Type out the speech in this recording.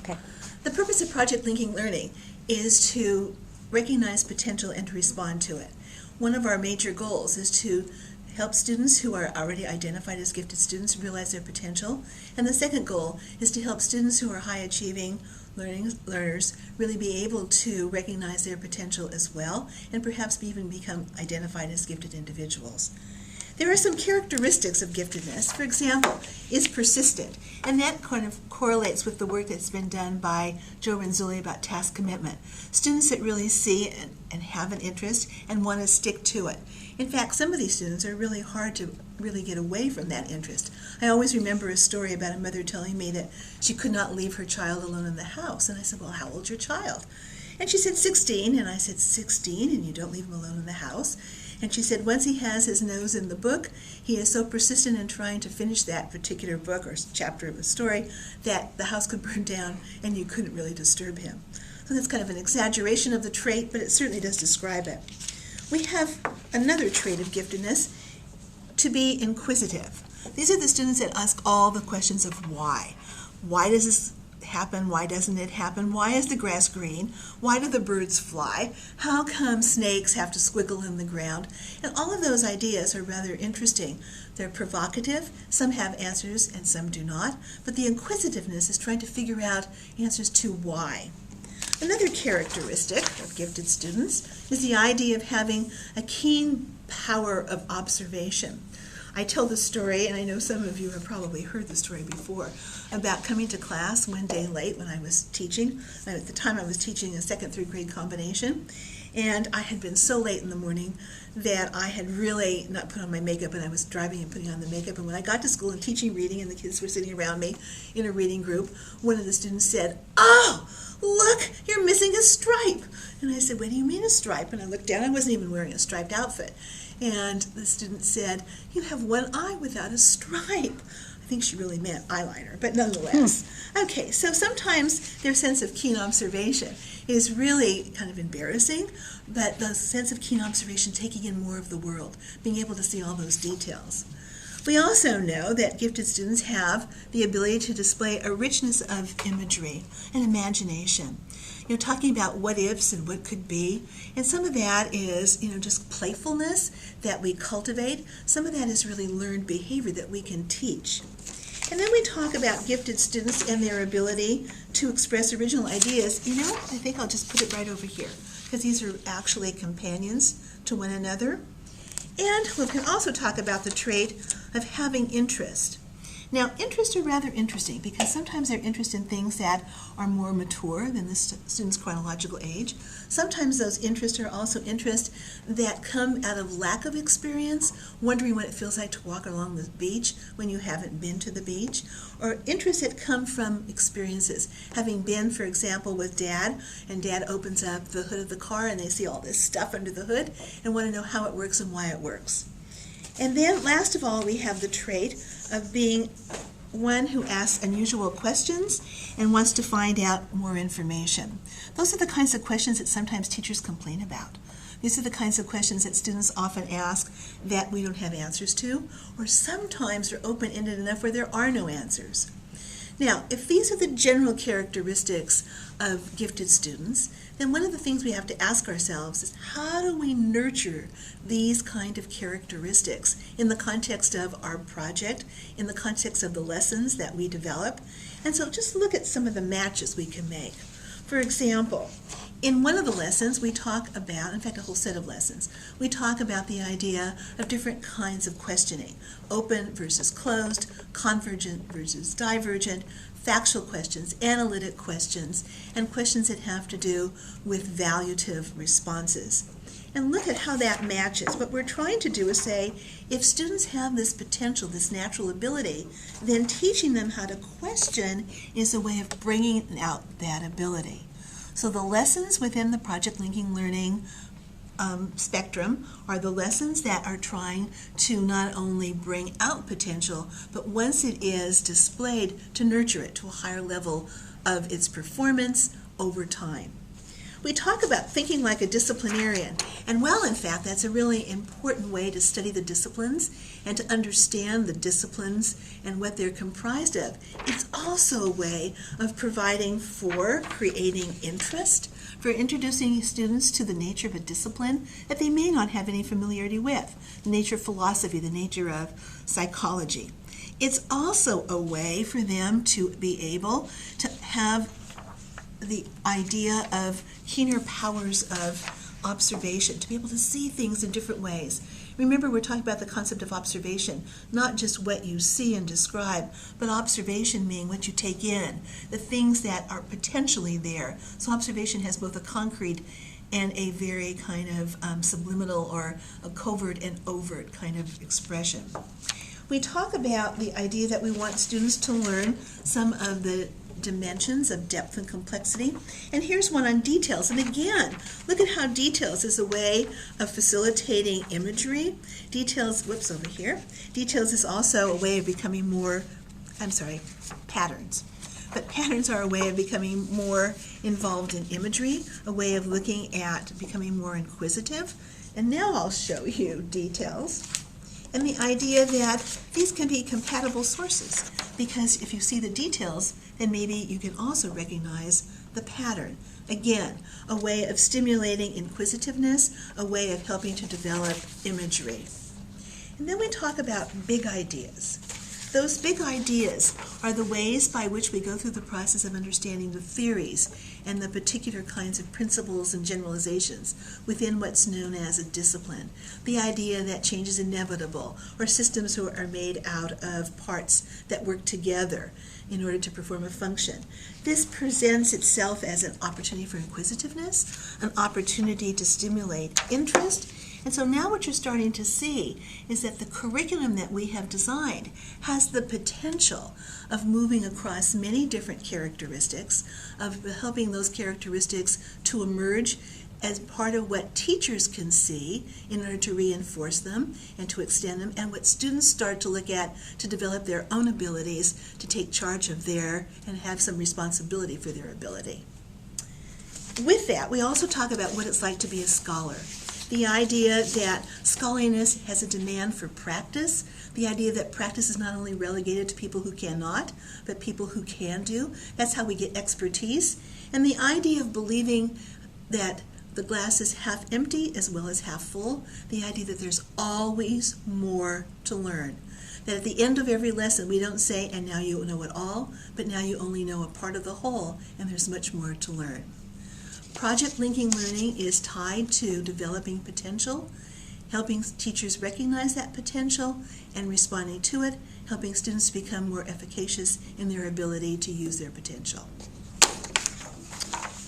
Okay. The purpose of project linking learning is to recognize potential and to respond to it. One of our major goals is to help students who are already identified as gifted students realize their potential. And the second goal is to help students who are high-achieving learners really be able to recognize their potential as well and perhaps even become identified as gifted individuals. There are some characteristics of giftedness. For example, is persistent, and that kind of correlates with the work that's been done by Joe Renzulli about task commitment. Students that really see and have an interest and want to stick to it. In fact, some of these students are really hard to really get away from that interest. I always remember a story about a mother telling me that she could not leave her child alone in the house, and I said, well, how old's your child? And she said 16, and I said, 16, and you don't leave him alone in the house? And she said once he has his nose in the book, he is so persistent in trying to finish that particular book or chapter of the story that the house could burn down and you couldn't really disturb him. So that's kind of an exaggeration of the trait, but it certainly does describe it. We have another trait of giftedness, to be inquisitive. These are the students that ask all the questions of why. Why does this happen? Why doesn't it happen? Why is the grass green? Why do the birds fly? How come snakes have to squiggle in the ground? And all of those ideas are rather interesting. They're provocative. Some have answers and some do not. But the inquisitiveness is trying to figure out answers to why. Another characteristic of gifted students is the idea of having a keen power of observation. I tell the story, and I know some of you have probably heard the story before, about coming to class one day late when I was teaching. At the time I was teaching a second, third grade combination, and I had been so late in the morning that I had really not put on my makeup, and I was driving and putting on the makeup. And when I got to school and teaching reading, and the kids were sitting around me in a reading group, one of the students said, "Oh, look, you're missing a stripe." And I said, "What do you mean a stripe?" And I looked down, I wasn't even wearing a striped outfit. And the student said, "You have one eye without a stripe." I think she really meant eyeliner, but nonetheless. Okay, so sometimes their sense of keen observation is really kind of embarrassing, but the sense of keen observation taking in more of the world, being able to see all those details. We also know that gifted students have the ability to display a richness of imagery and imagination. Talking about what ifs and what could be. And some of that is, just playfulness that we cultivate. Some of that is really learned behavior that we can teach. And then we talk about gifted students and their ability to express original ideas. I think I'll just put it right over here, because these are actually companions to one another. And we can also talk about the trait of having interest. Now, interests are rather interesting because sometimes they're interested in things that are more mature than the student's chronological age. Sometimes those interests are also interests that come out of lack of experience, wondering what it feels like to walk along the beach when you haven't been to the beach, or interests that come from experiences. Having been, for example, with Dad, and Dad opens up the hood of the car and they see all this stuff under the hood and want to know how it works and why it works. And then, last of all, we have the trait of being one who asks unusual questions and wants to find out more information. Those are the kinds of questions that sometimes teachers complain about. These are the kinds of questions that students often ask that we don't have answers to, or sometimes are open-ended enough where there are no answers. Now, if these are the general characteristics of gifted students, then one of the things we have to ask ourselves is, how do we nurture these kind of characteristics in the context of our project, in the context of the lessons that we develop? And so just look at some of the matches we can make. For example, in one of the lessons we talk about, in fact a whole set of lessons, we talk about the idea of different kinds of questioning. Open versus closed, convergent versus divergent, factual questions, analytic questions, and questions that have to do with valuative responses. And look at how that matches. What we're trying to do is say, if students have this potential, this natural ability, then teaching them how to question is a way of bringing out that ability. So the lessons within the project linking learning spectrum are the lessons that are trying to not only bring out potential, but once it is displayed, to nurture it to a higher level of its performance over time. We talk about thinking like a disciplinarian, and well, in fact, that's a really important way to study the disciplines and to understand the disciplines and what they're comprised of. It's also a way of providing for creating interest, for introducing students to the nature of a discipline that they may not have any familiarity with, the nature of philosophy, the nature of psychology. It's also a way for them to be able to have the idea of keener powers of observation, to be able to see things in different ways. Remember, we're talking about the concept of observation, not just what you see and describe, but observation meaning what you take in, the things that are potentially there. So observation has both a concrete and a very kind of subliminal or a covert and overt kind of expression. We talk about the idea that we want students to learn some of the dimensions of depth and complexity. And here's one on details. And again, look at how details is a way of facilitating imagery. Details is also a way of becoming more, patterns. But patterns are a way of becoming more involved in imagery, a way of looking at becoming more inquisitive. And now I'll show you details. And the idea that these can be compatible sources, because if you see the details, then maybe you can also recognize the pattern. Again, a way of stimulating inquisitiveness, a way of helping to develop imagery. And then we talk about big ideas. Those big ideas are the ways by which we go through the process of understanding the theories and the particular kinds of principles and generalizations within what's known as a discipline. The idea that change is inevitable, or systems are made out of parts that work together in order to perform a function. This presents itself as an opportunity for inquisitiveness, an opportunity to stimulate interest. And so now what you're starting to see is that the curriculum that we have designed has the potential of moving across many different characteristics, of helping those characteristics to emerge as part of what teachers can see in order to reinforce them and to extend them, and what students start to look at to develop their own abilities, to take charge of their and have some responsibility for their ability. With that, we also talk about what it's like to be a scholar. The idea that scholarliness has a demand for practice, the idea that practice is not only relegated to people who cannot, but people who can do. That's how we get expertise. And the idea of believing that the glass is half empty as well as half full, the idea that there's always more to learn. That at the end of every lesson we don't say, and now you know it all, but now you only know a part of the whole, and there's much more to learn. Project linking learning is tied to developing potential, helping teachers recognize that potential and responding to it, helping students become more efficacious in their ability to use their potential.